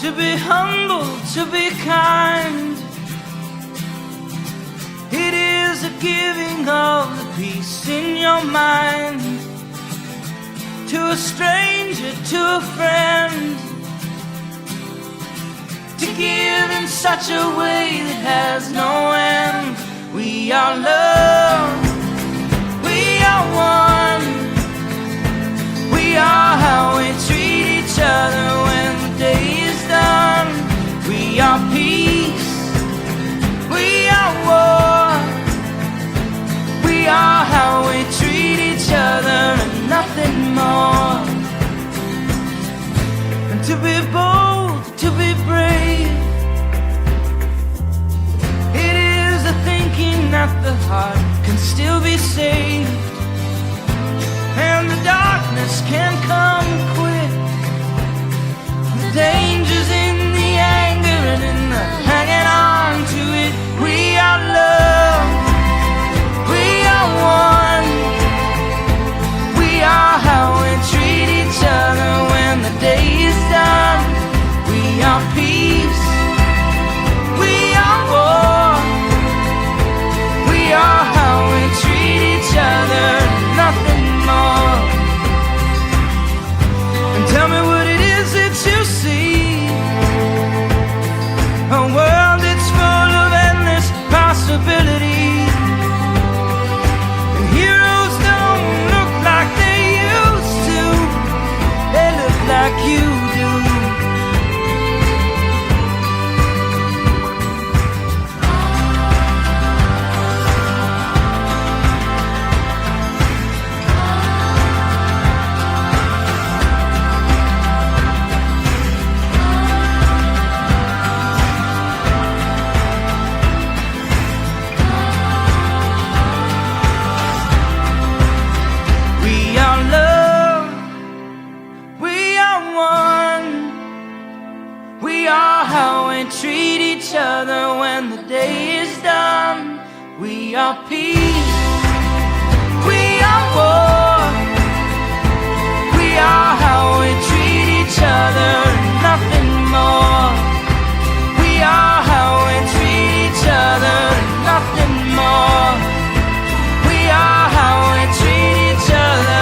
to be humble, to be kind. It is a giving of the peace in your mind, to a stranger, to a friend, to give in such a way that has no end. We are love, we are one, we are how we treat each other when the day is done. We are peace, we are war, we are how we treat each other and nothing more. And to be bold, to be brave, it is a thinking that the heart can still be saved, and the darkness can come quick. The danger's in the anger and in the hanging on to it. We are love, we are one, we are how we treat each other when the day is done. We are peace, we are war, we are how we treat each other, nothing more. And tell me what it is that you see, a world that's full of endless possibility. And heroes don't look like they used to, they look like you do. We are love, we are one, we are how we treat each other when the day is done. We are peace, we are war, we are how we treat each other, nothing more. We are how we treat each other, nothing more. We are how we treat each other.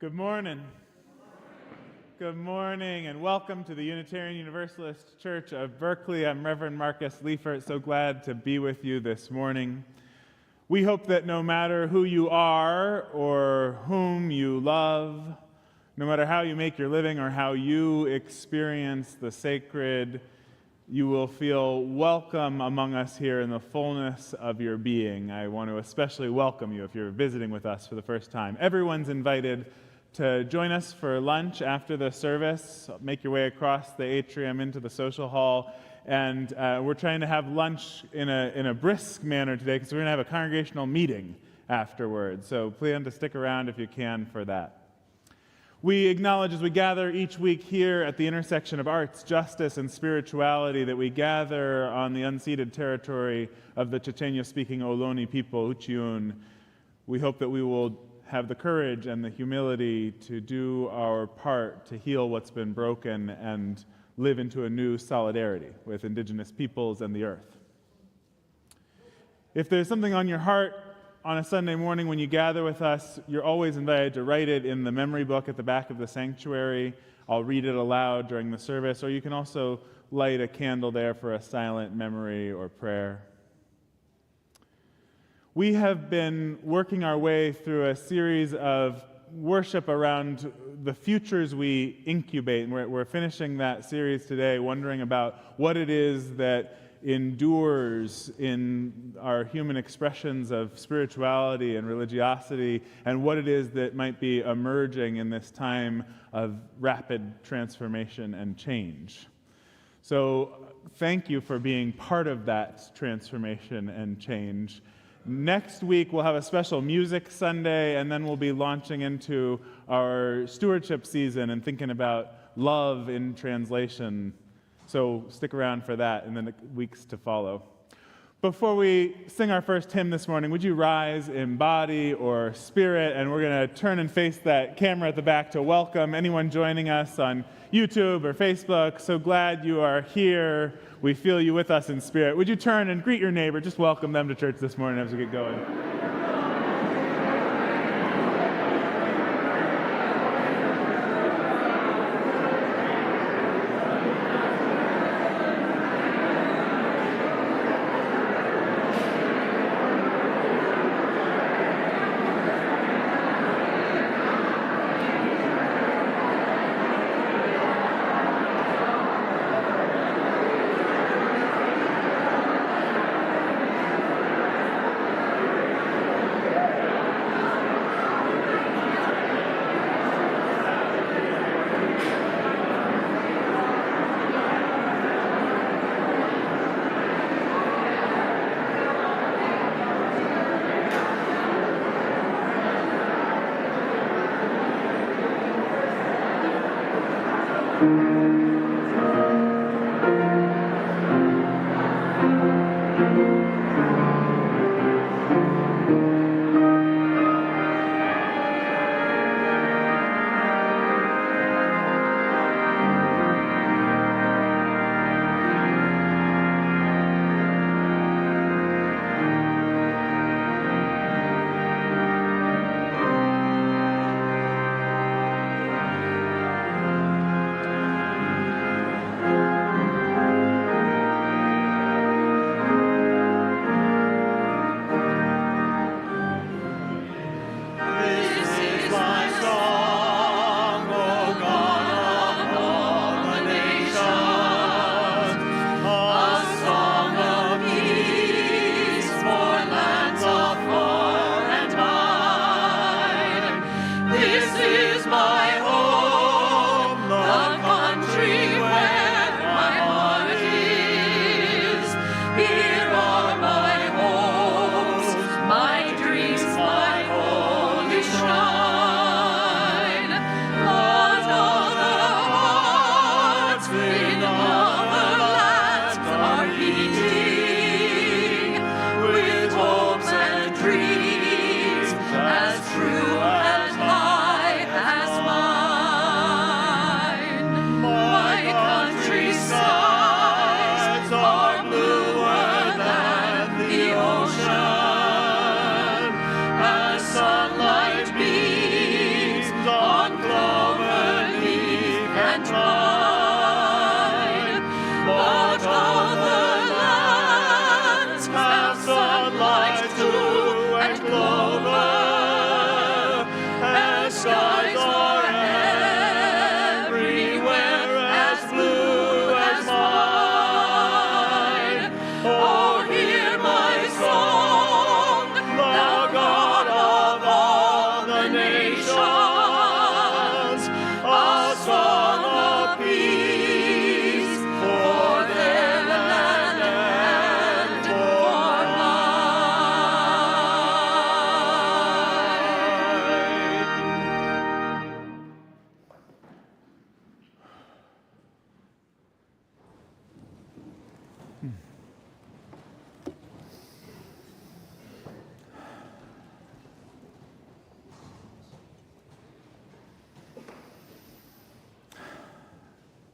Good morning. Good morning, and welcome to the Unitarian Universalist Church of Berkeley. I'm Reverend Marcus Liefert. So glad to be with you this morning. We hope that no matter who you are or whom you love, no matter how you make your living or how you experience the sacred, you will feel welcome among us here in the fullness of your being. I want to especially welcome you if you're visiting with us for the first time. Everyone's invited to join us for lunch after the service. Make your way across the atrium into the social hall. And we're trying to have lunch in a brisk manner today because we're going to have a congregational meeting afterwards. So plan to stick around if you can for that. We acknowledge as we gather each week here at the intersection of arts, justice, and spirituality that we gather on the unceded territory of the Chochenyo-speaking Ohlone people, Uchiun. We hope that we will have the courage and the humility to do our part to heal what's been broken and live into a new solidarity with Indigenous peoples and the earth. If there's something on your heart on a Sunday morning when you gather with us, you're always invited to write it in the memory book at the back of the sanctuary. I'll read it aloud during the service, or you can also light a candle there for a silent memory or prayer. We have been working our way through a series of worship around the futures we incubate, and we're finishing that series today, wondering about what it is that endures in our human expressions of spirituality and religiosity, and what it is that might be emerging in this time of rapid transformation and change. So thank you for being part of that transformation and change. Next week, we'll have a special music Sunday, and then we'll be launching into our stewardship season and thinking about love in translation. So stick around for that in the weeks to follow. Before we sing our first hymn this morning, would you rise in body or spirit? And we're going to turn and face that camera at the back to welcome anyone joining us on YouTube or Facebook. So glad you are here. We feel you with us in spirit. Would you turn and greet your neighbor? Just welcome them to church this morning as we get going.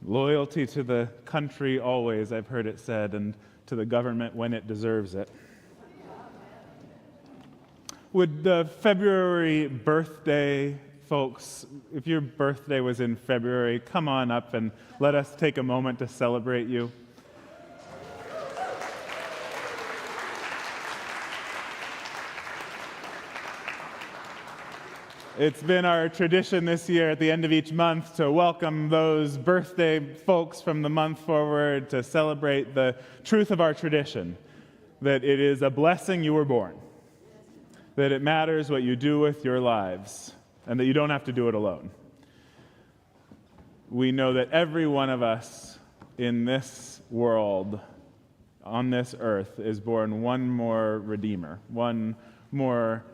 Loyalty to the country always, I've heard it said, and to the government when it deserves it. Would the February birthday folks, if your birthday was in February, come on up and let us take a moment to celebrate you. It's been our tradition this year at the end of each month to welcome those birthday folks from the month forward to celebrate the truth of our tradition, that it is a blessing you were born, that it matters what you do with your lives, and that you don't have to do it alone. We know that every one of us in this world, on this earth, is born one more Redeemer, one more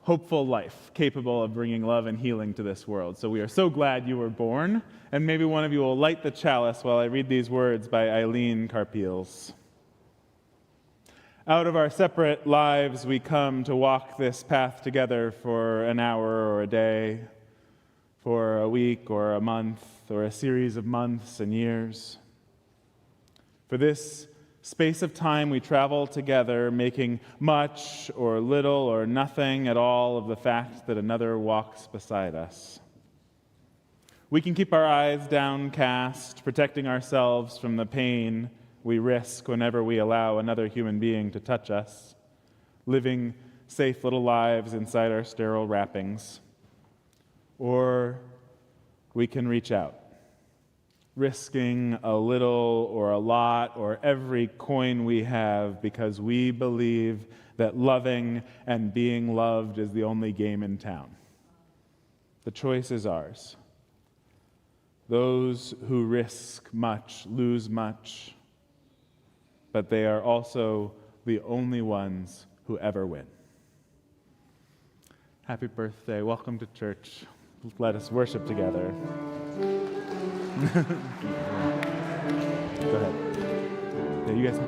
hopeful life, capable of bringing love and healing to this world. So we are so glad you were born, and maybe one of you will light the chalice while I read these words by Eileen Carpeels. Out of our separate lives, we come to walk this path together for an hour or a day, for a week or a month, or a series of months and years. For this space of time we travel together, making much or little or nothing at all of the fact that another walks beside us. We can keep our eyes downcast, protecting ourselves from the pain we risk whenever we allow another human being to touch us, living safe little lives inside our sterile wrappings. Or we can reach out, risking a little or a lot or every coin we have because we believe that loving and being loved is the only game in town. The choice is ours. Those who risk much lose much, but they are also the only ones who ever win. Happy birthday. Welcome to church. Let us worship together. Go ahead. Yeah, you guys.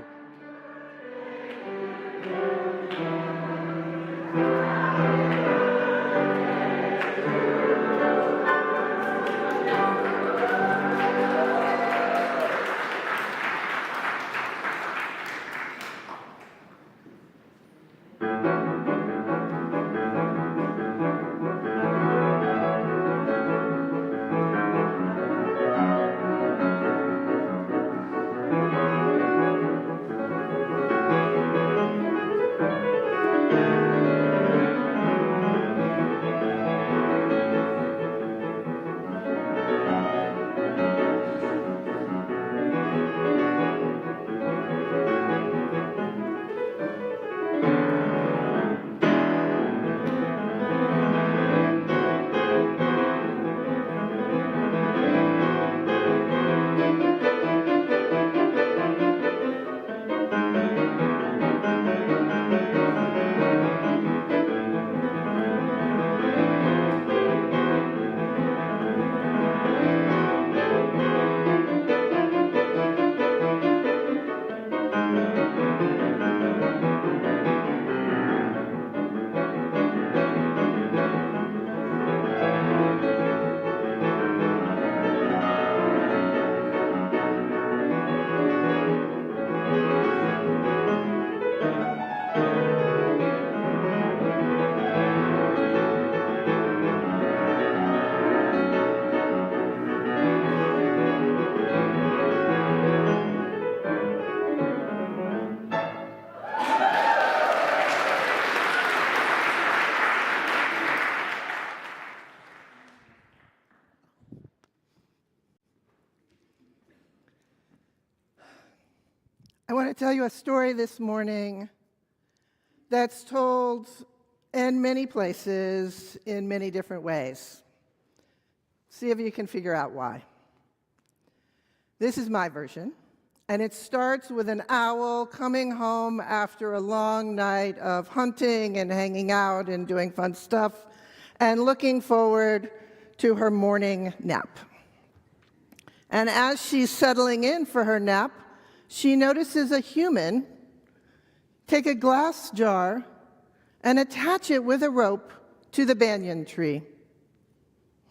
I want to tell you a story this morning that's told in many places in many different ways. See if you can figure out why. This is my version, and it starts with an owl coming home after a long night of hunting and hanging out and doing fun stuff and looking forward to her morning nap. And as she's settling in for her nap, she notices a human take a glass jar and attach it with a rope to the banyan tree.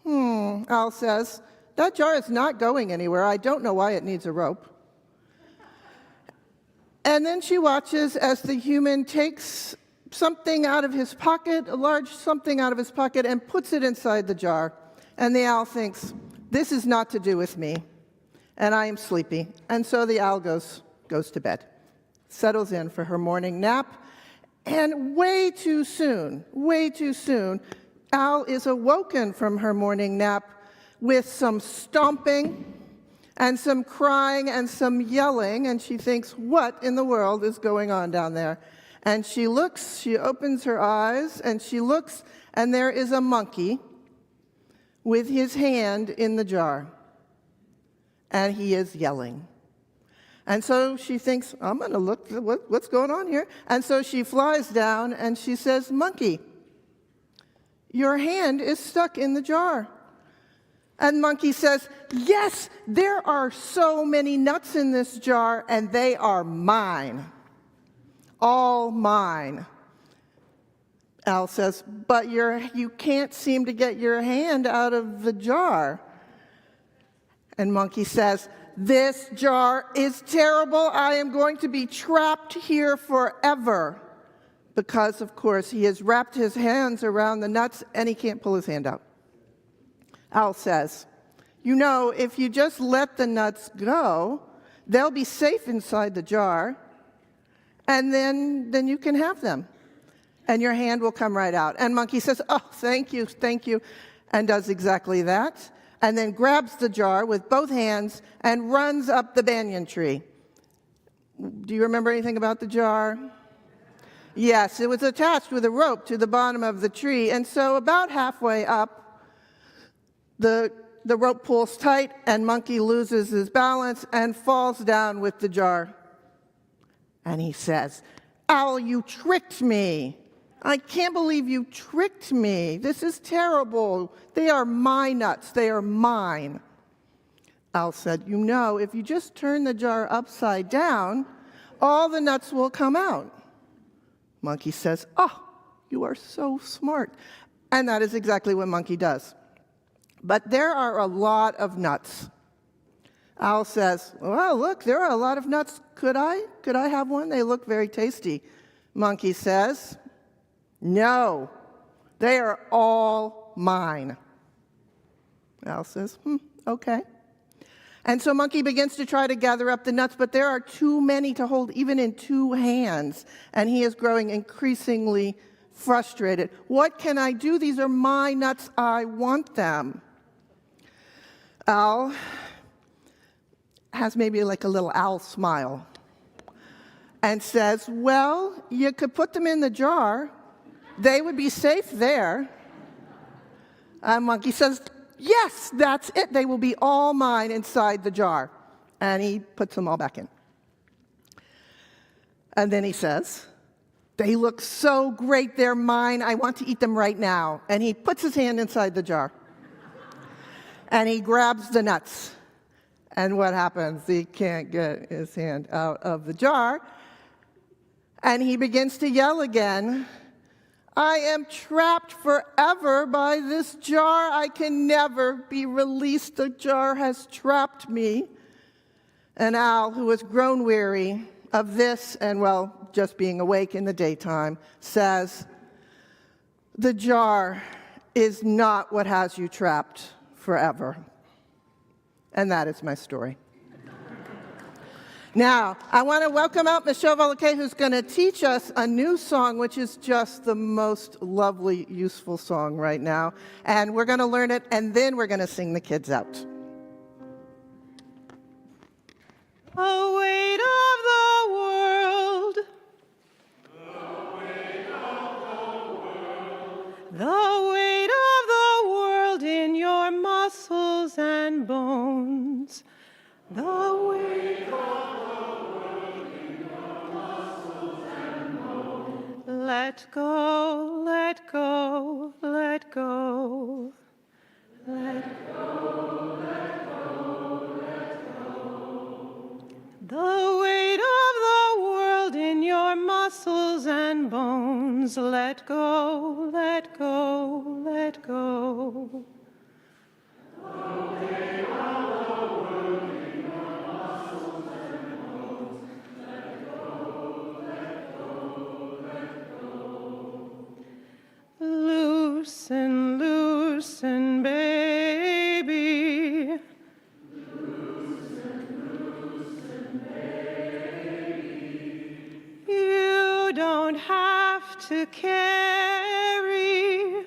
Owl says, That jar is not going anywhere. I don't know why it needs a rope. And then she watches as the human takes something out of his pocket, a large something out of his pocket, and puts it inside the jar. And the owl thinks, this is not to do with me, and I am sleepy. And so the owl goes to bed, settles in for her morning nap, and way too soon, Owl is awoken from her morning nap with some stomping and some crying and some yelling, and she thinks, what in the world is going on down there? And she opens her eyes, and she looks, and there is a monkey with his hand in the jar, and he is yelling. And so she thinks, I'm going to look, what's going on here? And so she flies down, and she says, monkey, your hand is stuck in the jar. And monkey says, yes, there are so many nuts in this jar, and they are mine. All mine. Owl says, but you can't seem to get your hand out of the jar. And monkey says, this jar is terrible. I am going to be trapped here forever. Because, of course, he has wrapped his hands around the nuts, and he can't pull his hand out. Owl says, you know, if you just let the nuts go, they'll be safe inside the jar, and then you can have them, and your hand will come right out. And monkey says, oh, thank you, and does exactly that, and then grabs the jar with both hands and runs up the banyan tree. Do you remember anything about the jar? Yes, it was attached with a rope to the bottom of the tree, and so about halfway up, the rope pulls tight, and monkey loses his balance and falls down with the jar. And he says, Owl, you tricked me. I can't believe you tricked me. This is terrible. They are my nuts. They are mine. Owl said, you know, if you just turn the jar upside down, all the nuts will come out. Monkey says, oh, you are so smart. And that is exactly what monkey does. But there are a lot of nuts. Owl says, well, look, there are a lot of nuts. Could I have one? They look very tasty. Monkey says, no, they are all mine. Owl says, okay. And so monkey begins to try to gather up the nuts, but there are too many to hold even in two hands, and he is growing increasingly frustrated. What can I do? These are my nuts. I want them. Owl has maybe like a little owl smile and says, well, you could put them in the jar. They would be safe there. And monkey says, yes, that's it. They will be all mine inside the jar. And he puts them all back in. And then he says, they look so great. They're mine. I want to eat them right now. And he puts his hand inside the jar. And he grabs the nuts. And what happens? He can't get his hand out of the jar. And he begins to yell again, I am trapped forever by this jar. I can never be released. The jar has trapped me. And Owl, who has grown weary of this and, well, just being awake in the daytime, says, the jar is not what has you trapped forever. And that is my story. Now, I want to welcome out Michelle Volokay, who's going to teach us a new song, which is just the most lovely, useful song right now. And we're going to learn it, and then we're going to sing the kids out. The weight of the world. The weight of the world. The weight of the world in your muscles and bones. The weight of the world in your muscles and bones. Let go, let go, let go. Let go, let go, let go. The weight of the world in your muscles and bones. Let go, let go, let go. Loosen, loosen, baby. You don't have to carry.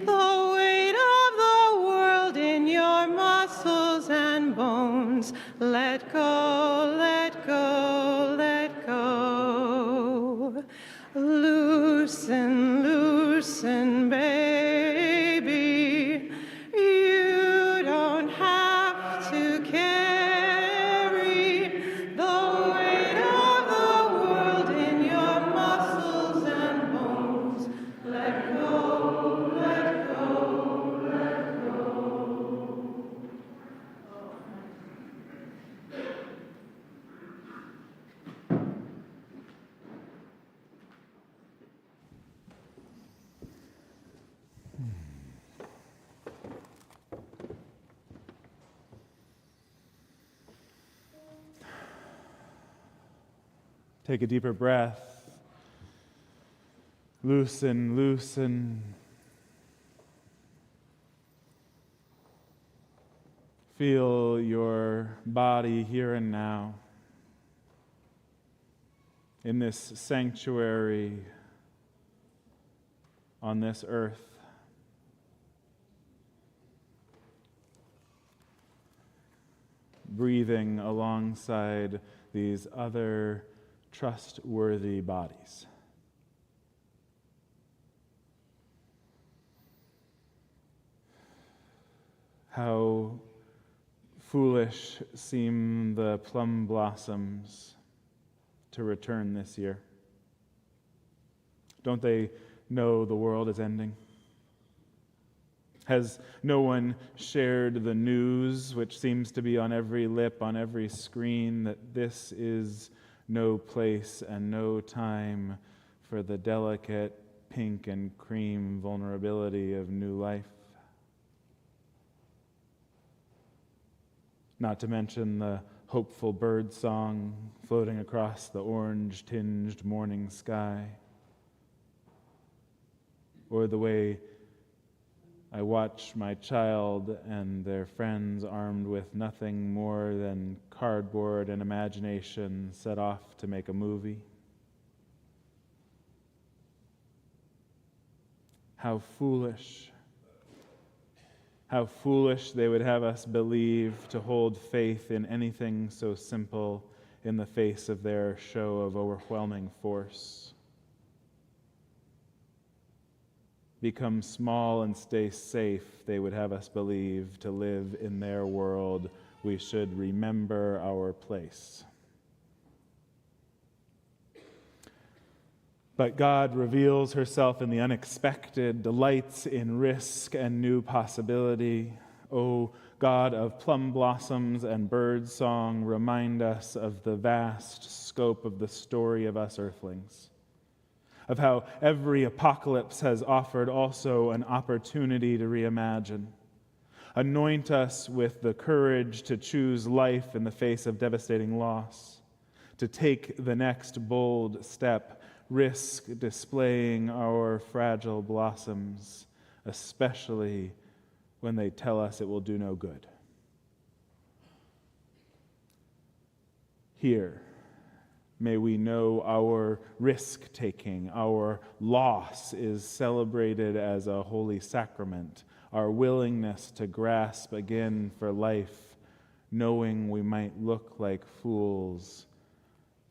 The weight of the world in your muscles and bones. Let go, let go, let go. Loosen, loosen, baby. You don't have to carry the weight of the world in your muscles and bones. Let go, let go, let go. Take a deeper breath. Loosen, loosen. Feel your body here and now. In this sanctuary on this earth. Breathing alongside these other trustworthy bodies. How foolish seem the plum blossoms to return this year. Don't they know the world is ending? Has no one shared the news, which seems to be on every lip, on every screen, that this is no place and no time for the delicate pink and cream vulnerability of new life? Not to mention the hopeful bird song floating across the orange-tinged morning sky, or the way I watch my child and their friends armed with nothing more than cardboard and imagination set off to make a movie. How foolish they would have us believe to hold faith in anything so simple in the face of their show of overwhelming force. Become small and stay safe, they would have us believe. To live in their world, we should remember our place. But God reveals herself in the unexpected, delights in risk and new possibility. O God of plum blossoms and bird song, remind us of the vast scope of the story of us earthlings, of how every apocalypse has offered also an opportunity to reimagine. Anoint us with the courage to choose life in the face of devastating loss, to take the next bold step, risk displaying our fragile blossoms, especially when they tell us it will do no good. Here, may we know our risk-taking, our loss is celebrated as a holy sacrament, our willingness to grasp again for life, knowing we might look like fools,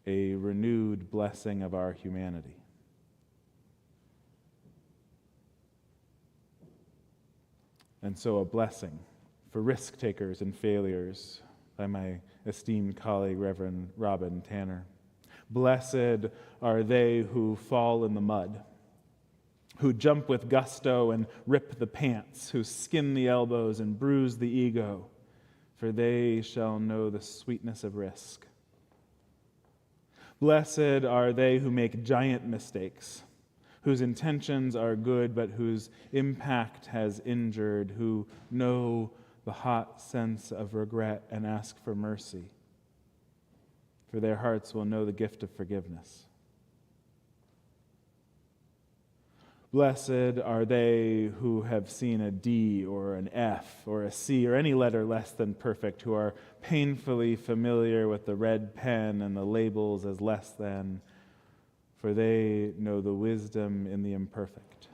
a renewed blessing of our humanity. And so a blessing for risk-takers and failures by my esteemed colleague, Reverend Robin Tanner. Blessed are they who fall in the mud, who jump with gusto and rip the pants, who skin the elbows and bruise the ego, for they shall know the sweetness of risk. Blessed are they who make giant mistakes, whose intentions are good but whose impact has injured, who know the hot sense of regret and ask for mercy, for their hearts will know the gift of forgiveness. Blessed are they who have seen a D or an F or a C or any letter less than perfect, who are painfully familiar with the red pen and the labels as less than, for they know the wisdom in the imperfect.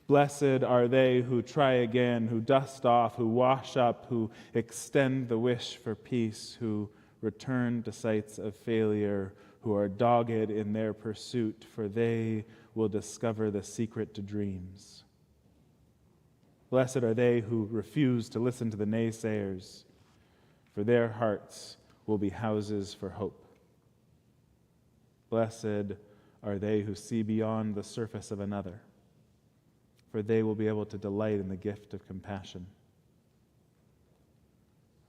Blessed are they who try again, who dust off, who wash up, who extend the wish for peace, who return to sites of failure, who are dogged in their pursuit, for they will discover the secret to dreams. Blessed are they who refuse to listen to the naysayers, for their hearts will be houses for hope. Blessed are they who see beyond the surface of another, for they will be able to delight in the gift of compassion.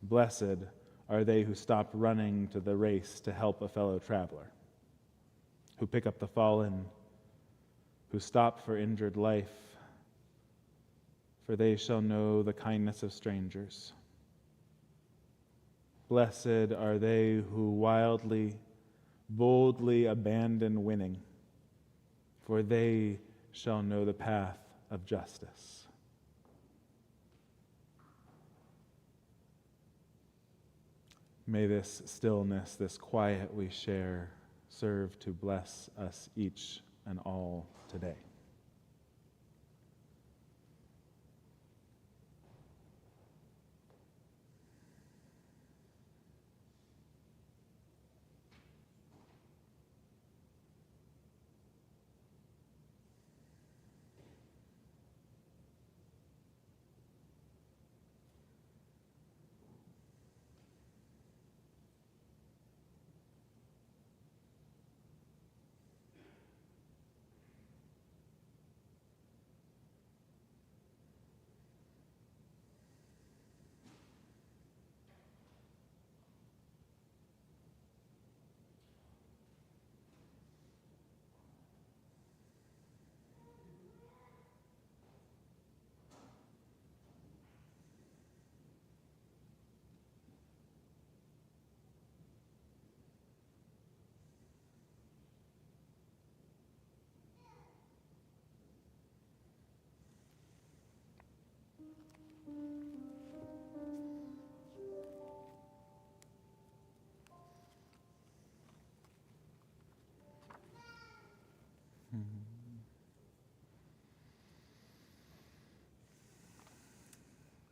Blessed are they who stop running to the race to help a fellow traveler, who pick up the fallen, who stop for injured life, for they shall know the kindness of strangers. Blessed are they who wildly, boldly abandon winning, for they shall know the path of justice. May this stillness, this quiet we share, serve to bless us each and all today.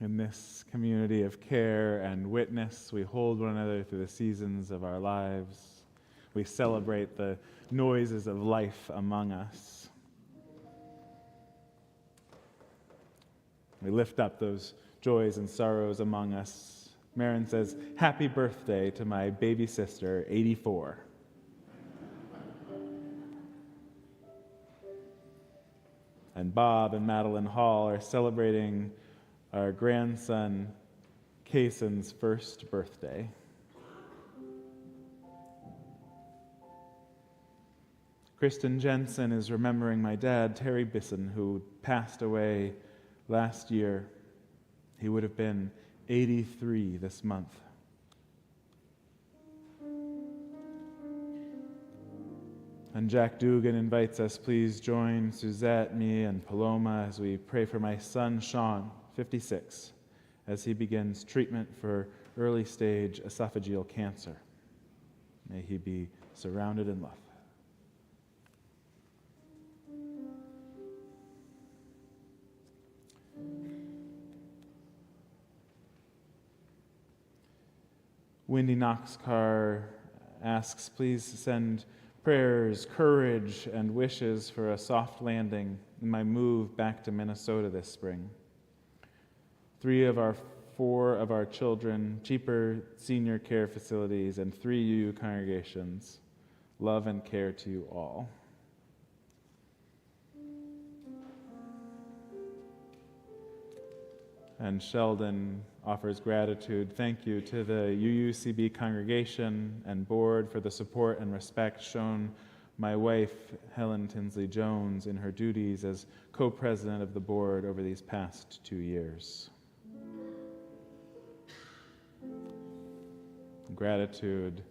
In this community of care and witness, we hold one another through the seasons of our lives. We celebrate the noises of life among us. We lift up those joys and sorrows among us. Marin says, "Happy birthday to my baby sister, 84. And Bob and Madeline Hall are celebrating our grandson, Kaysen's first birthday. Kristen Jensen is remembering my dad, Terry Bisson, who passed away last year. He would have been 83 this month. And Jack Dugan invites us, please join Suzette, me, and Paloma as we pray for my son, Sean, 56, as he begins treatment for early-stage esophageal cancer. May he be surrounded in love. Wendy Knoxcar asks, please send prayers, courage, and wishes for a soft landing in my move back to Minnesota this spring. 4 of our children, cheaper senior care facilities, and 3 UU congregations. Love and care to you all. And Sheldon offers gratitude. Thank you to the UUCB congregation and board for the support and respect shown my wife, Helen Tinsley Jones, in her duties as co-president of the board over these past 2 years. Gratitude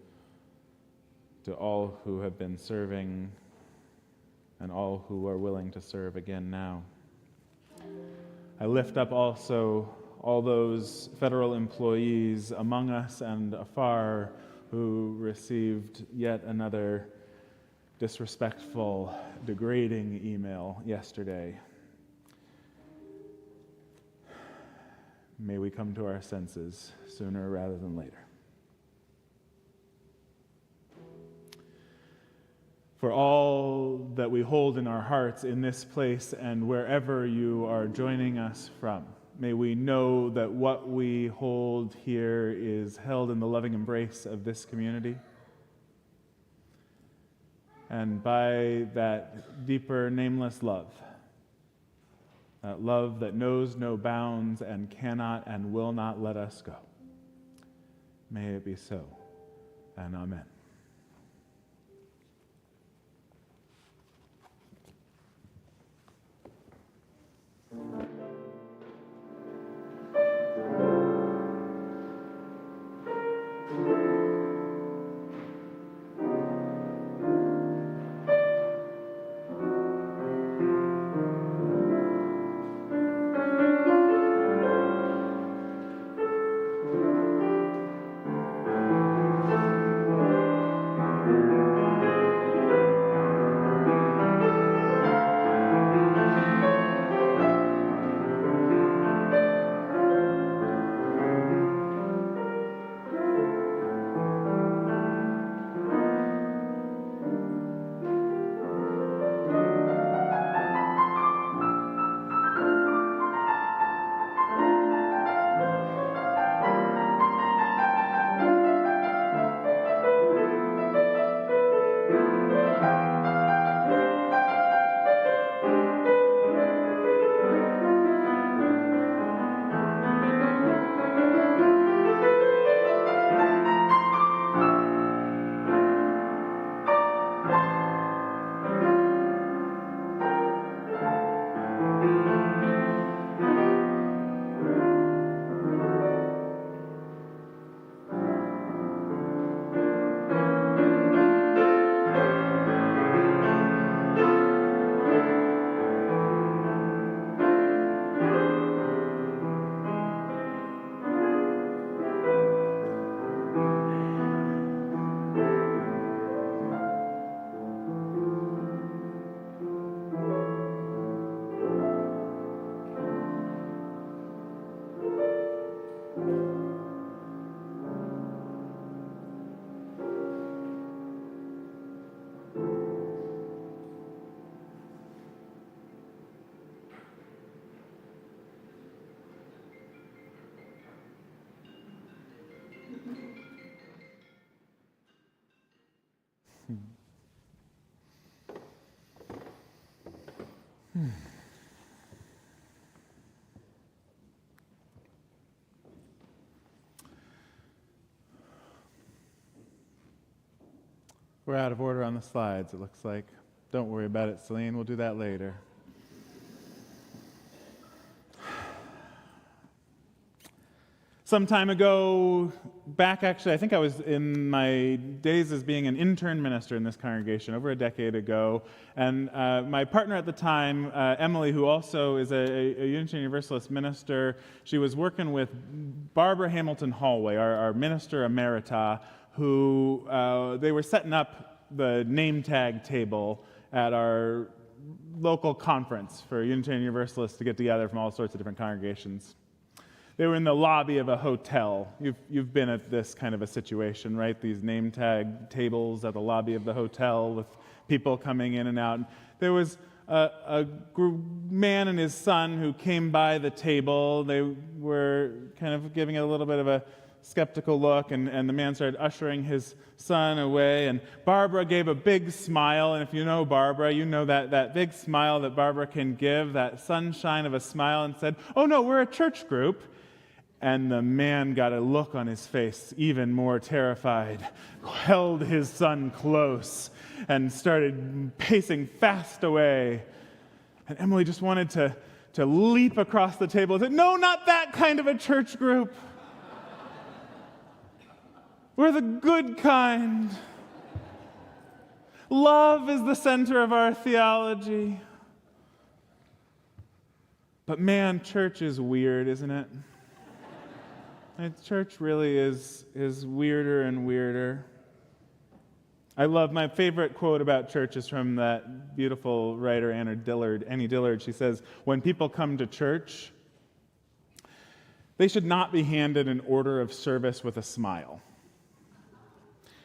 to all who have been serving and all who are willing to serve again now. I lift up also all those federal employees among us and afar who received yet another disrespectful, degrading email yesterday. May we come to our senses sooner rather than later. For all that we hold in our hearts in this place and wherever you are joining us from, may we know that what we hold here is held in the loving embrace of this community. And by that deeper, nameless love, that love that knows no bounds and cannot and will not let us go, may it be so, and amen. We're out of order on the slides, it looks like. Don't worry about it, Celine. We'll do that later. Some time ago, back actually, I think I was in my days as being an intern minister in this congregation over a decade ago, and my partner at the time, Emily, who also is a Unitarian Universalist minister, she was working with Barbara Hamilton Hallway, our minister emerita, who they were setting up the name tag table at our local conference for Unitarian Universalists to get together from all sorts of different congregations. They were in the lobby of a hotel. You've been at this kind of a situation, right? These name tag tables at the lobby of the hotel with people coming in and out. There was a man and his son who came by the table. They were kind of giving it a little bit of a skeptical look, and the man started ushering his son away, and Barbara gave a big smile, and if you know Barbara, you know that big smile that Barbara can give, that sunshine of a smile, and said, "Oh no, we're a church group." And the man got a look on his face, even more terrified, held his son close, and started pacing fast away. And Emily just wanted to leap across the table and say, "No, not that kind of a church group. We're the good kind. Love is the center of our theology." But man, church is weird, isn't it? Church really is weirder and weirder. I love, my favorite quote about church is from that beautiful writer, Annie Dillard. She says, "When people come to church, they should not be handed an order of service with a smile,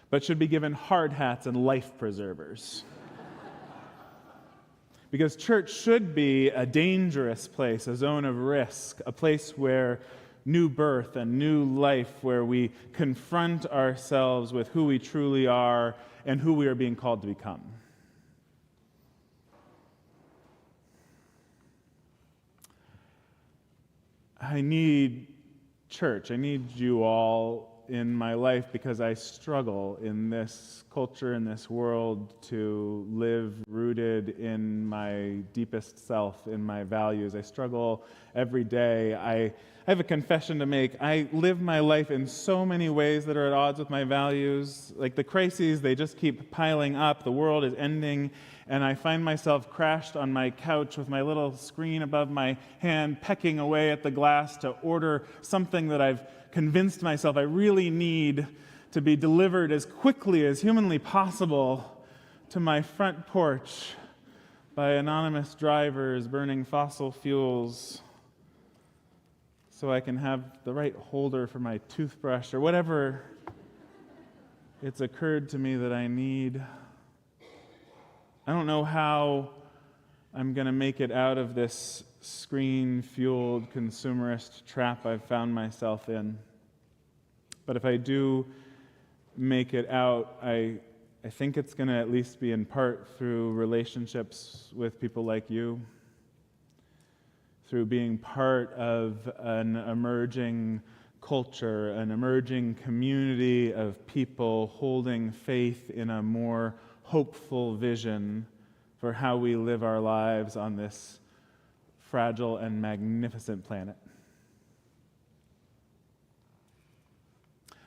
but should be given hard hats and life preservers." Because church should be a dangerous place, a zone of risk, a place where new birth and new life, where we confront ourselves with who we truly are and who we are being called to become. I need church. I need you all in my life because I struggle in this culture, in this world, to live rooted in my deepest self, in my values. I struggle every day. I have a confession to make. I live my life in so many ways that are at odds with my values. Like the crises, they just keep piling up. The world is ending, and I find myself crashed on my couch with my little screen above my hand, pecking away at the glass to order something that I've convinced myself I really need to be delivered as quickly as humanly possible to my front porch by anonymous drivers burning fossil fuels so I can have the right holder for my toothbrush or whatever it's occurred to me that I need. I don't know how I'm going to make it out of this screen-fueled consumerist trap I've found myself in. But if I do make it out, I think it's going to at least be in part through relationships with people like you, through being part of an emerging culture, an emerging community of people holding faith in a more hopeful vision for how we live our lives on this fragile and magnificent planet.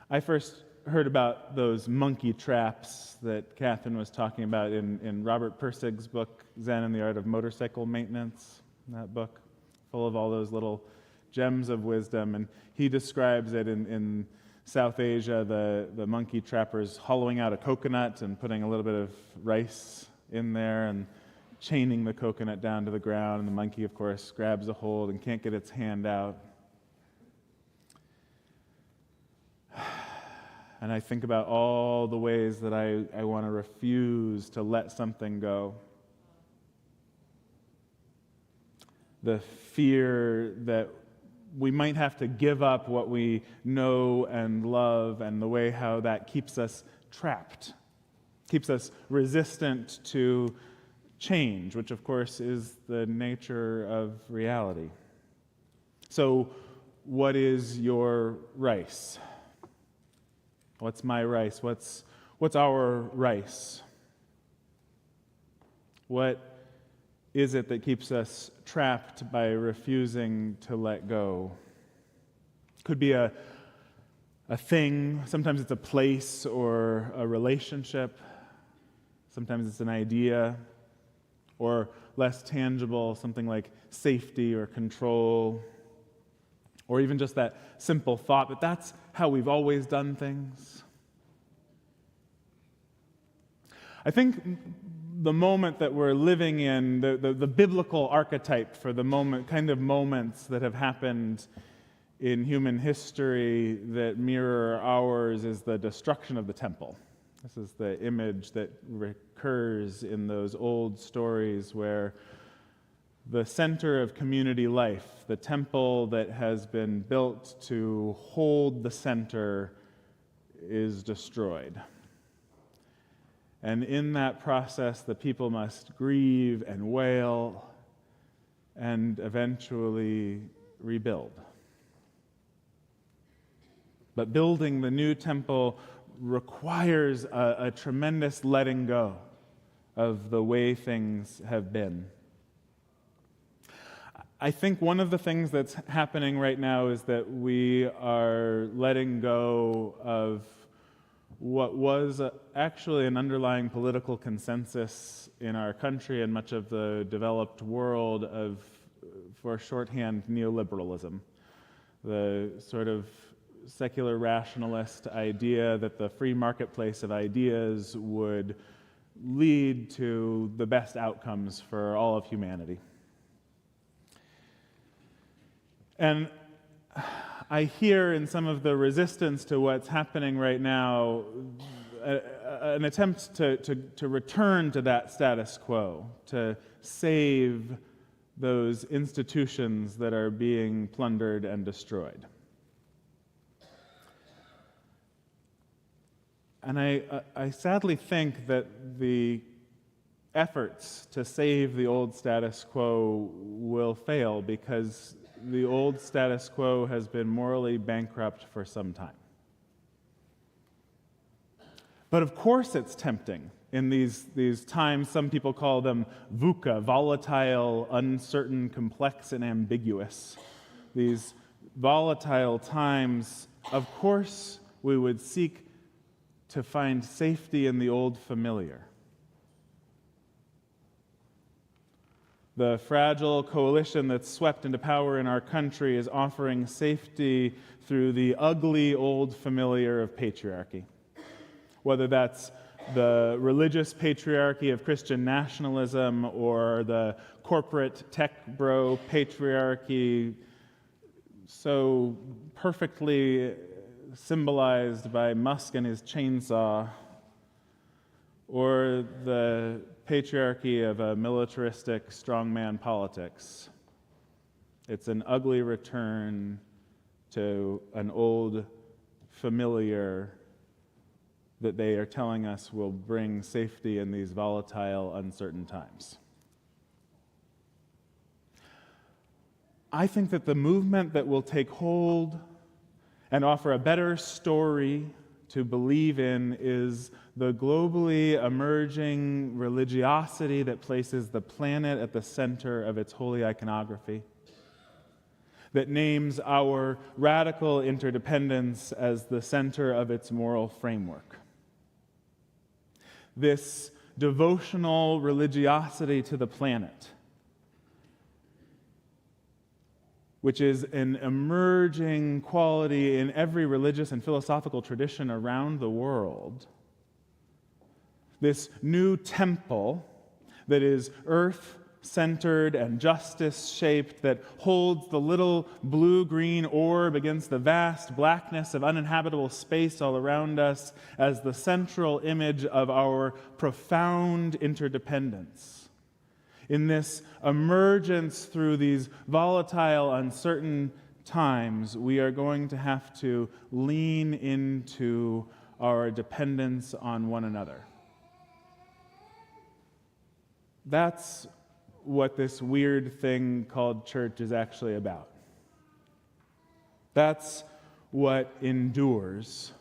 I first heard about those monkey traps that Catherine was talking about in Robert Pirsig's book, Zen and the Art of Motorcycle Maintenance, that book, full of all those little gems of wisdom. And he describes it in South Asia, the monkey trappers hollowing out a coconut and putting a little bit of rice in there and chaining the coconut down to the ground, and the monkey, of course, grabs a hold and can't get its hand out. And I think about all the ways that I want to refuse to let something go. The fear that we might have to give up what we know and love, and the way how that keeps us trapped, keeps us resistant to change, which of course is the nature of reality. So, what is your rice? What's my rice? What's our rice? What is it that keeps us trapped by refusing to let go? Could be a thing. Sometimes it's a place or a relationship. Sometimes it's an idea, or less tangible, something like safety or control, or even just that simple thought that that's how we've always done things. I think the moment that we're living in, the biblical archetype for the moment, kind of moments that have happened in human history that mirror ours, is the destruction of the temple. This is the image that recurs in those old stories where the center of community life, the temple that has been built to hold the center, is destroyed. And in that process, the people must grieve and wail and eventually rebuild. But building the new temple requires a tremendous letting go of the way things have been. I think one of the things that's happening right now is that we are letting go of what was actually an underlying political consensus in our country and much of the developed world of, for shorthand, neoliberalism. The sort of secular rationalist idea that the free marketplace of ideas would lead to the best outcomes for all of humanity. And I hear in some of the resistance to what's happening right now an attempt to return to that status quo, to save those institutions that are being plundered and destroyed. And I sadly think that the efforts to save the old status quo will fail because the old status quo has been morally bankrupt for some time. But of course it's tempting in these times. Some people call them VUCA, volatile, uncertain, complex, and ambiguous. These volatile times, of course we would seek to find safety in the old familiar. The fragile coalition that's swept into power in our country is offering safety through the ugly old familiar of patriarchy. Whether that's the religious patriarchy of Christian nationalism or the corporate tech bro patriarchy, so perfectly symbolized by Musk and his chainsaw, or the patriarchy of a militaristic strongman politics. It's an ugly return to an old familiar that they are telling us will bring safety in these volatile, uncertain times. I think that the movement that will take hold and offer a better story to believe in is the globally emerging religiosity that places the planet at the center of its holy iconography, that names our radical interdependence as the center of its moral framework. This devotional religiosity to the planet, which is an emerging quality in every religious and philosophical tradition around the world. This new temple that is earth-centered and justice-shaped, that holds the little blue-green orb against the vast blackness of uninhabitable space all around us as the central image of our profound interdependence. In this emergence through these volatile, uncertain times, we are going to have to lean into our dependence on one another. That's what this weird thing called church is actually about. That's what endures,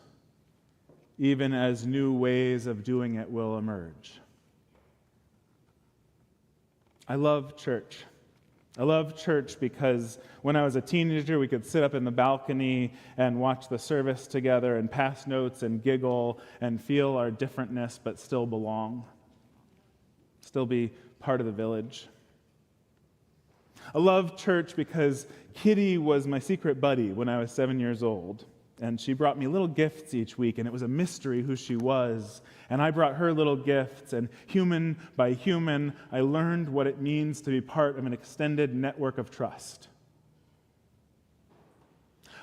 even as new ways of doing it will emerge. I love church. I love church because when I was a teenager, we could sit up in the balcony and watch the service together and pass notes and giggle and feel our differentness but still belong, still be part of the village. I love church because Kitty was my secret buddy when I was 7 years old. And she brought me little gifts each week, and it was a mystery who she was. And I brought her little gifts, and human by human, I learned what it means to be part of an extended network of trust.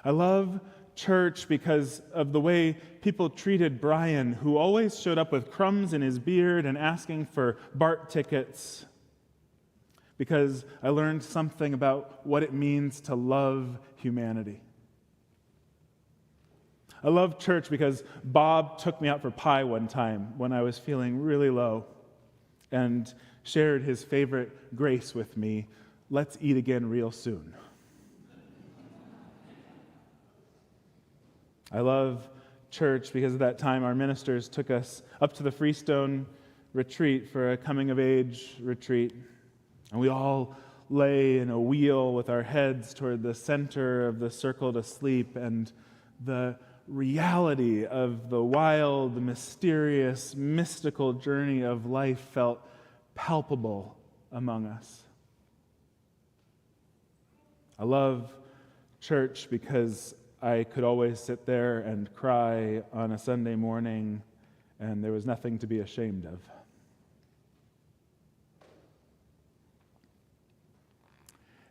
I love church because of the way people treated Brian, who always showed up with crumbs in his beard and asking for BART tickets, because I learned something about what it means to love humanity. I love church because Bob took me out for pie one time when I was feeling really low and shared his favorite grace with me, "Let's eat again real soon." I love church because at that time our ministers took us up to the Freestone retreat for a coming-of-age retreat. And we all lay in a wheel with our heads toward the center of the circle to sleep, and the reality of the wild, mysterious, mystical journey of life felt palpable among us. I love church because I could always sit there and cry on a Sunday morning, and there was nothing to be ashamed of.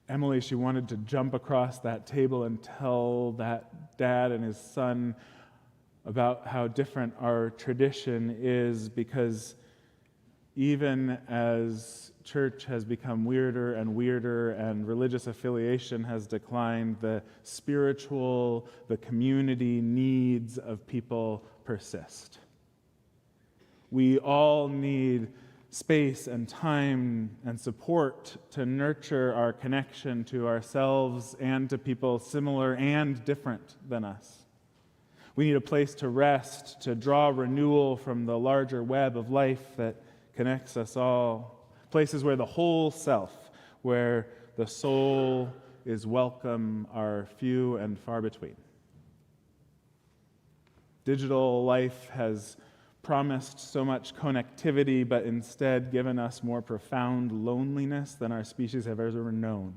Emily, she wanted to jump across that table and tell that dad and his son about how different our tradition is, because even as church has become weirder and religious affiliation has declined, the spiritual, the community needs of people persist. We all need space and time and support to nurture our connection to ourselves and to people similar and different than us. We need a place to rest, to draw renewal from the larger web of life that connects us all. Places where the whole self, where the soul is welcome, are few and far between. Digital life has promised so much connectivity, but instead given us more profound loneliness than our species have ever known.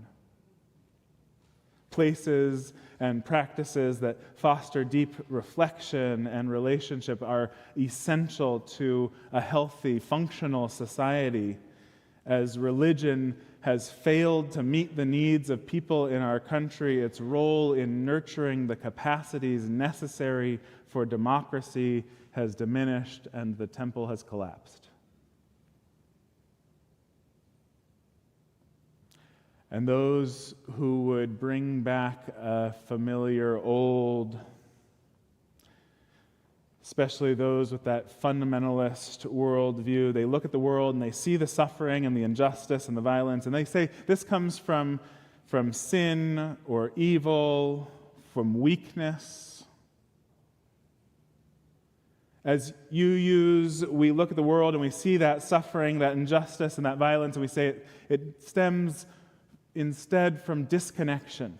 Places and practices that foster deep reflection and relationship are essential to a healthy, functional society. As religion has failed to meet the needs of people in our country, its role in nurturing the capacities necessary for democracy has diminished, and the temple has collapsed. And those who would bring back a familiar old, especially those with that fundamentalist worldview, they look at the world and they see the suffering and the injustice and the violence, and they say this comes from sin or evil, from weakness. As we look at the world and we see that suffering, that injustice, and that violence, and we say it stems instead from disconnection.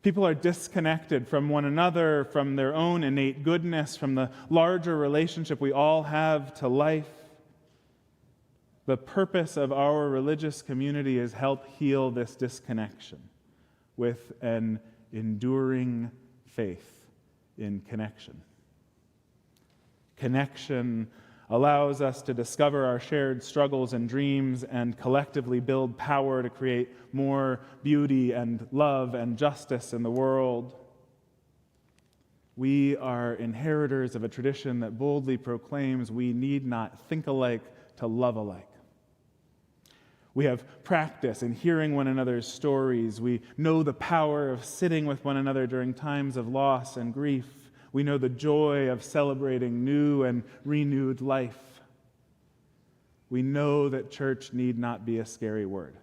People are disconnected from one another, from their own innate goodness, from the larger relationship we all have to life. The purpose of our religious community is help heal this disconnection with an enduring faith in connection. Connection allows us to discover our shared struggles and dreams and collectively build power to create more beauty and love and justice in the world. We are inheritors of a tradition that boldly proclaims we need not think alike to love alike. We have practice in hearing one another's stories. We know the power of sitting with one another during times of loss and grief. We know the joy of celebrating new and renewed life. We know that church need not be a scary word,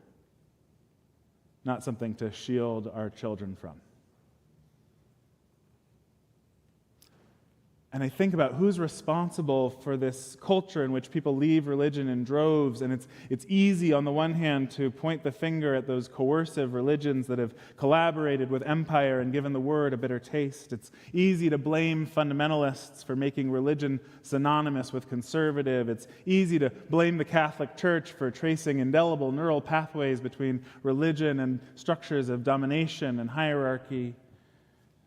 not something to shield our children from. And I think about who's responsible for this culture in which people leave religion in droves, and it's easy on the one hand to point the finger at those coercive religions that have collaborated with empire and given the word a bitter taste. It's easy to blame fundamentalists for making religion synonymous with conservative. It's easy to blame the Catholic Church for tracing indelible neural pathways between religion and structures of domination and hierarchy.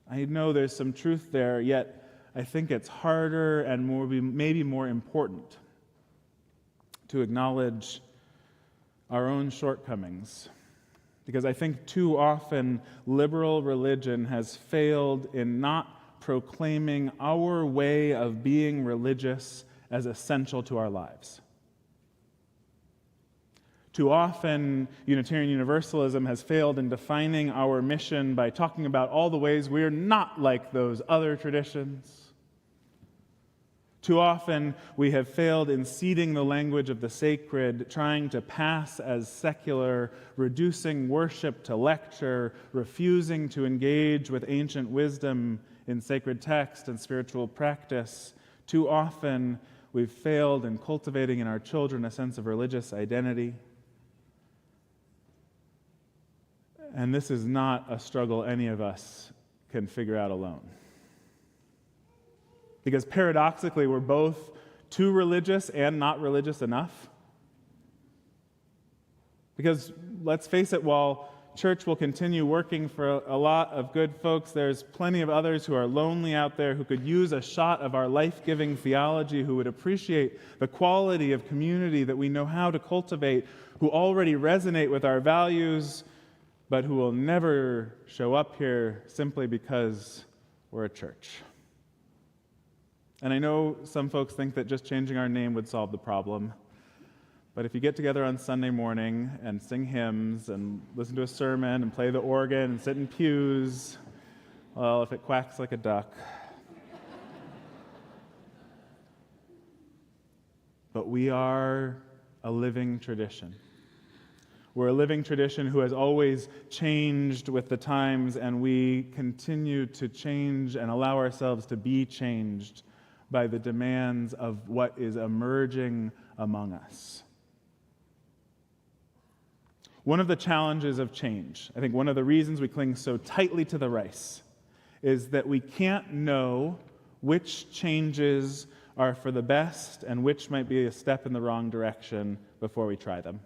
I know there's some truth there, yet I think it's harder and maybe more important to acknowledge our own shortcomings, because I think too often liberal religion has failed in not proclaiming our way of being religious as essential to our lives. Too often, Unitarian Universalism has failed in defining our mission by talking about all the ways we're not like those other traditions. Too often, we have failed in seeding the language of the sacred, trying to pass as secular, reducing worship to lecture, refusing to engage with ancient wisdom in sacred text and spiritual practice. Too often, we've failed in cultivating in our children a sense of religious identity. And this is not a struggle any of us can figure out alone. Because paradoxically, we're both too religious and not religious enough. Because let's face it, while church will continue working for a lot of good folks, there's plenty of others who are lonely out there who could use a shot of our life-giving theology, who would appreciate the quality of community that we know how to cultivate, who already resonate with our values, but who will never show up here simply because we're a church. And I know some folks think that just changing our name would solve the problem. But if you get together on Sunday morning and sing hymns and listen to a sermon and play the organ and sit in pews, well, if it quacks like a duck. But we are a living tradition. We're a living tradition who has always changed with the times, and we continue to change and allow ourselves to be changed by the demands of what is emerging among us. One of the challenges of change, I think one of the reasons we cling so tightly to the rice, is that we can't know which changes are for the best and which might be a step in the wrong direction before we try them.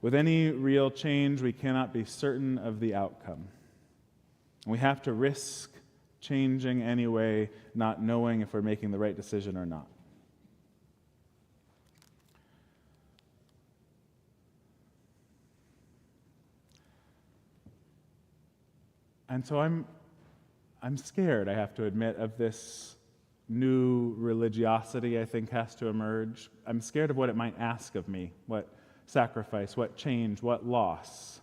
With any real change, we cannot be certain of the outcome. We have to risk changing anyway, not knowing if we're making the right decision or not. And so I'm scared, I have to admit, of this new religiosity I think has to emerge. I'm scared of what it might ask of me, what sacrifice, what change, what loss,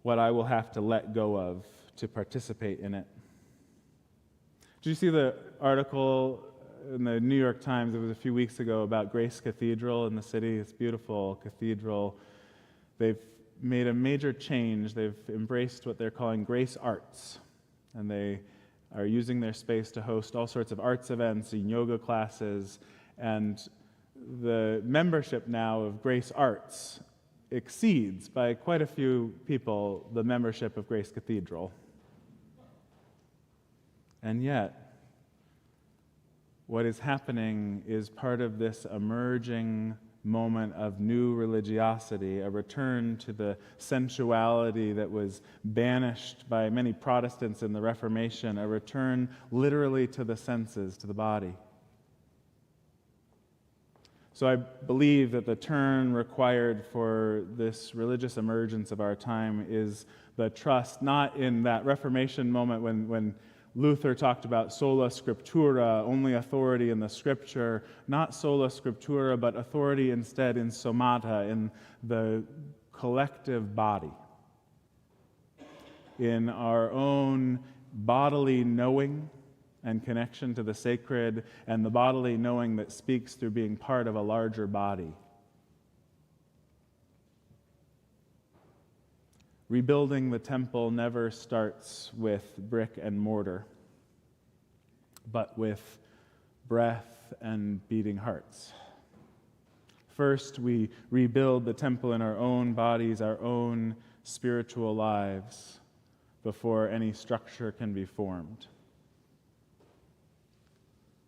what I will have to let go of to participate in it. Did you see the article in the New York Times, it was a few weeks ago, about Grace Cathedral in the city, this beautiful cathedral? They've made a major change. They've embraced what they're calling Grace Arts, and they are using their space to host all sorts of arts events and yoga classes, and the membership now of Grace Arts exceeds by quite a few people the membership of Grace Cathedral. And yet, what is happening is part of this emerging moment of new religiosity, a return to the sensuality that was banished by many Protestants in the Reformation, a return literally to the senses, to the body. So I believe that the turn required for this religious emergence of our time is the trust, not in that Reformation moment when Luther talked about sola scriptura, only authority in the scripture, not sola scriptura, but authority instead in somata, in the collective body, in our own bodily knowing and connection to the sacred, and the bodily knowing that speaks through being part of a larger body. Rebuilding the temple never starts with brick and mortar, but with breath and beating hearts. First, we rebuild the temple in our own bodies, our own spiritual lives, before any structure can be formed.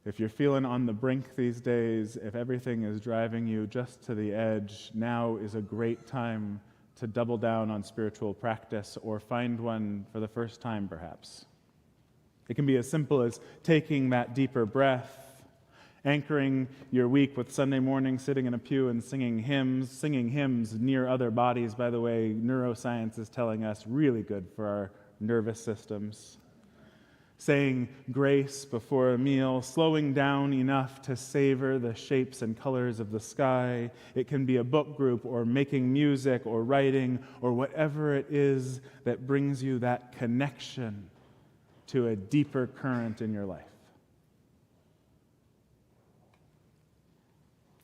If you're feeling on the brink these days, if everything is driving you just to the edge, now is a great time to double down on spiritual practice or find one for the first time, perhaps. It can be as simple as taking that deeper breath, anchoring your week with Sunday morning sitting in a pew and singing hymns near other bodies, by the way, neuroscience is telling us really good for our nervous systems. Saying grace before a meal, slowing down enough to savor the shapes and colors of the sky. It can be a book group or making music or writing or whatever it is that brings you that connection to a deeper current in your life.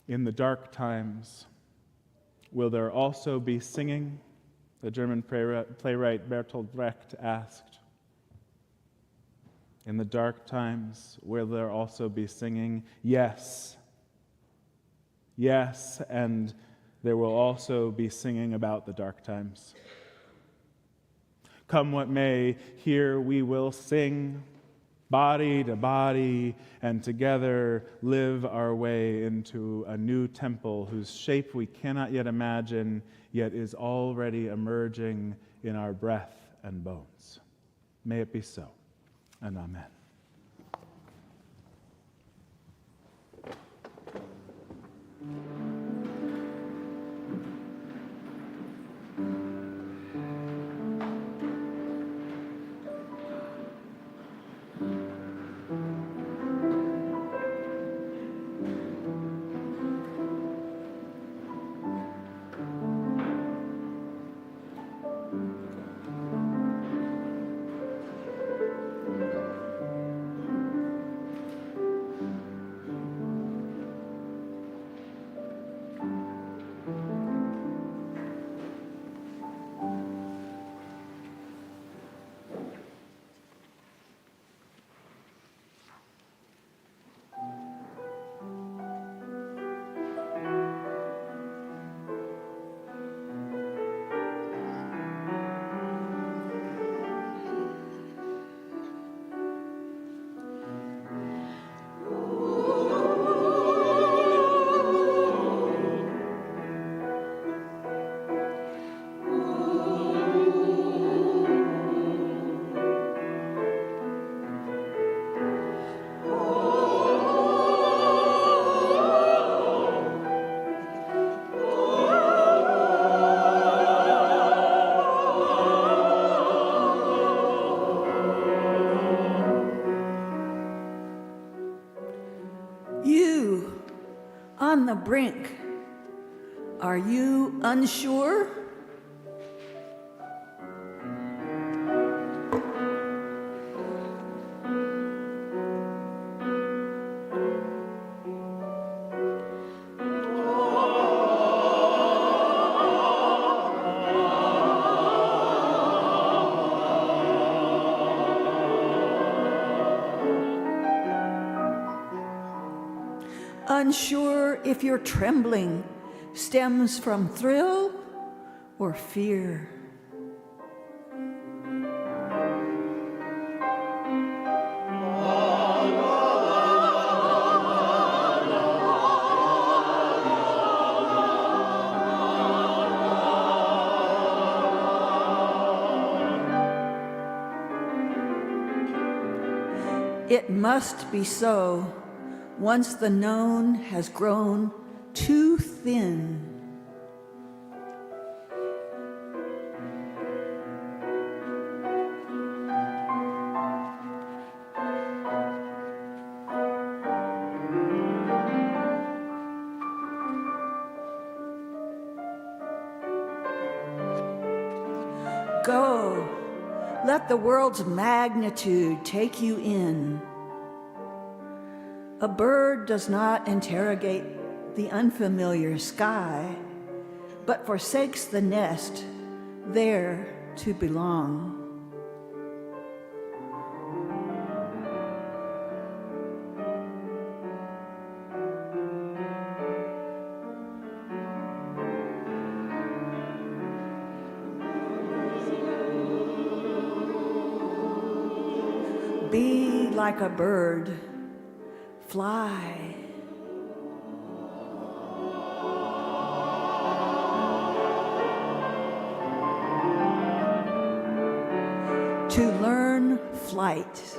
In the dark times, will there also be singing The German playwright Bertolt Brecht asked, "In the dark times, will there also be singing?" Yes. Yes, and there will also be singing about the dark times. Come what may, here we will sing, body to body, and together live our way into a new temple whose shape we cannot yet imagine, yet is already emerging in our breath and bones. May it be so, and amen. You, on the brink, are you unsure? Unsure if your trembling stems from thrill or fear. It must be so. Once the known has grown too thin. Go, let the world's magnitude take you in. A bird does not interrogate the unfamiliar sky, but forsakes the nest there to belong. Be like a bird. Fly. To learn flight.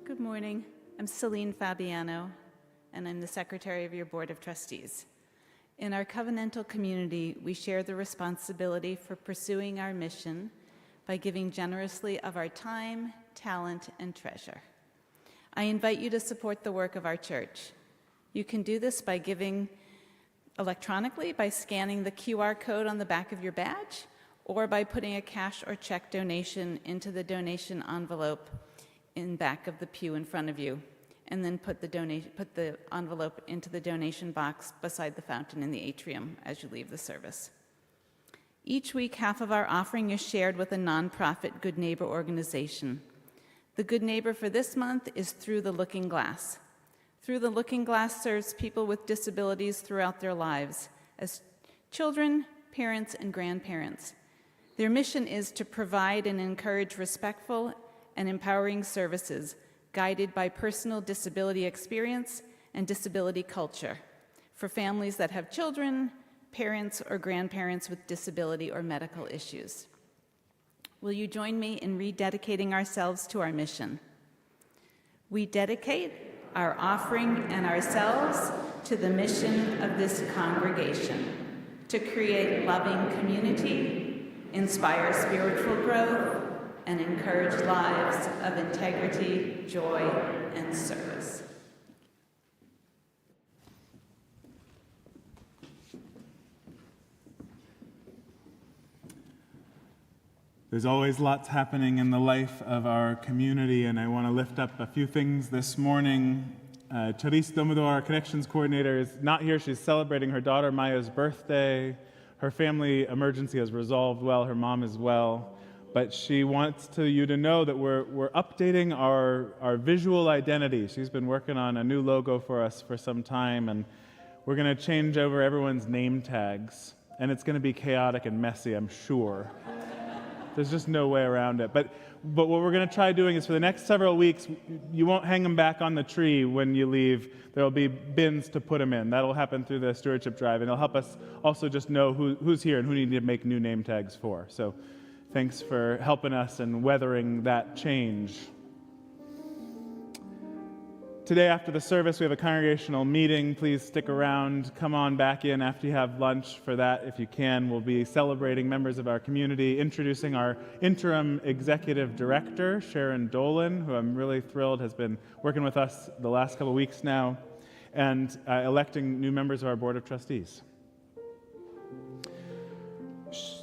Good morning. I'm Celine Fabiano, and I'm the Secretary of your Board of Trustees. In our covenantal community, we share the responsibility for pursuing our mission by giving generously of our time, talent, and treasure. I invite you to support the work of our church. You can do this by giving electronically by scanning the QR code on the back of your badge, or by putting a cash or check donation into the donation envelope in back of the pew in front of you, and then put the envelope into the donation box beside the fountain in the atrium as you leave the service. Each week, half of our offering is shared with a nonprofit Good Neighbor organization. The Good Neighbor for this month is Through the Looking Glass. Through the Looking Glass serves people with disabilities throughout their lives as children, parents, and grandparents. Their mission is to provide and encourage respectful and empowering services guided by personal disability experience and disability culture for families that have children, parents, or grandparents with disability or medical issues. Will you join me in rededicating ourselves to our mission? We dedicate our offering and ourselves to the mission of this congregation, to create loving community, inspire spiritual growth, and encourage lives of integrity, joy, and service. There's always lots happening in the life of our community, and I want to lift up a few things this morning. Therese Domodor, our connections coordinator, is not here. She's celebrating her daughter Maya's birthday. Her family emergency has resolved well. Her mom is well. But she wants you to know that we're updating our visual identity. She's been working on a new logo for us for some time, and we're going to change over everyone's name tags. And it's going to be chaotic and messy, I'm sure. There's just no way around it. But what we're going to try doing is for the next several weeks, you won't hang them back on the tree when you leave. There will be bins to put them in. That'll happen through the stewardship drive, and it'll help us also just know who's here and who need to make new name tags for. So thanks for helping us and weathering that change. Today after the service, we have a congregational meeting. Please stick around. Come on back in after you have lunch for that if you can. We'll be celebrating members of our community, introducing our interim executive director, Sharon Dolan, who I'm really thrilled has been working with us the last couple weeks now, and electing new members of our board of trustees.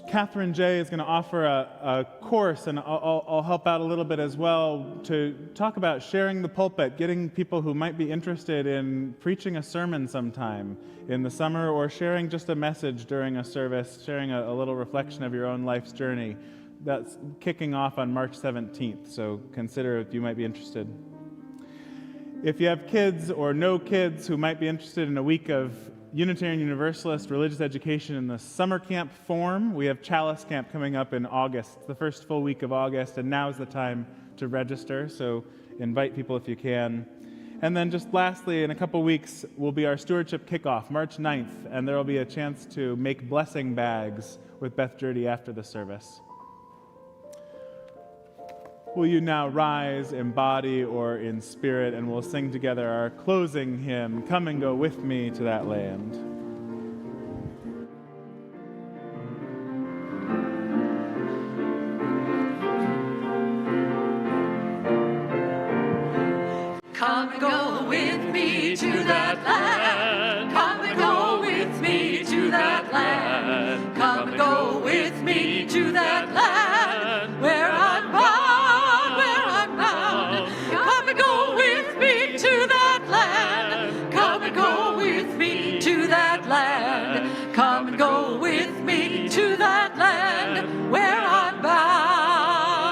Catherine J. is going to offer a course, and I'll help out a little bit as well, to talk about sharing the pulpit, getting people who might be interested in preaching a sermon sometime in the summer, or sharing just a message during a service, sharing a little reflection of your own life's journey. That's kicking off on March 17th, so consider if you might be interested. If you have kids or know kids who might be interested in a week of Unitarian Universalist religious education in the summer camp form, we have Chalice Camp coming up in August. It's the first full week of August, and now's the time to register, so invite people if you can. And then just lastly, in a couple weeks, will be our stewardship kickoff, March 9th, and there will be a chance to make blessing bags with Beth Jurdy after the service. Will you now rise in body or in spirit, and we'll sing together our closing hymn, Come and Go With Me to That Land. Come and go with me to that land. Come and go with me to that land. Come and go with me to that land where I'm bound, where I'm bound. Come and go with me to that land. Come and go with me to that land. Come and go with me to that land where I'm bound.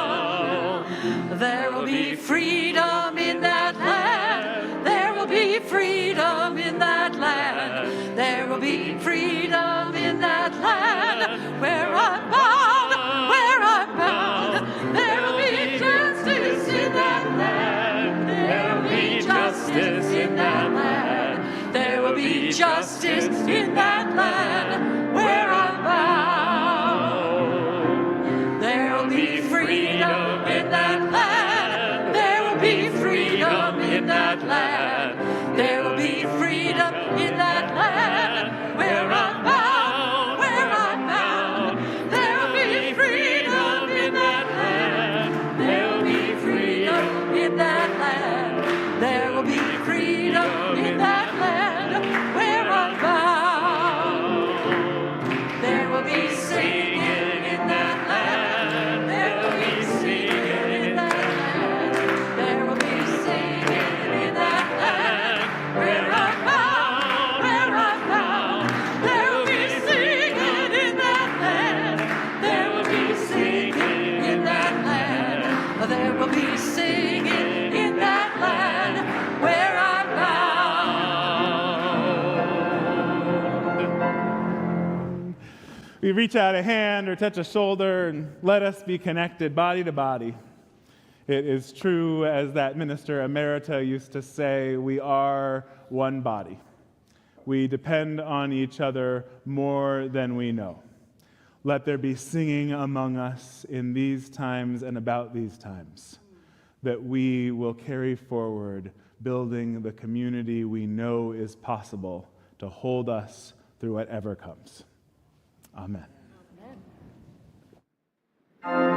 There will be freedom in that land. There will be freedom in that land. There will be freedom in that land where I'm bound, where I'm bound. There will be justice in that land. There will be justice in that land. There will be justice in that land where I'm bound. There will be freedom in that land. There will be freedom in that land. There will be freedom in that land where There will be singing in that land where I'm bound. We reach out a hand or touch a shoulder and let us be connected body to body. It is true, as that minister emerita used to say, we are one body. We depend on each other more than we know. Let there be singing among us in these times and about these times, that we will carry forward building the community we know is possible to hold us through whatever comes. Amen. Amen.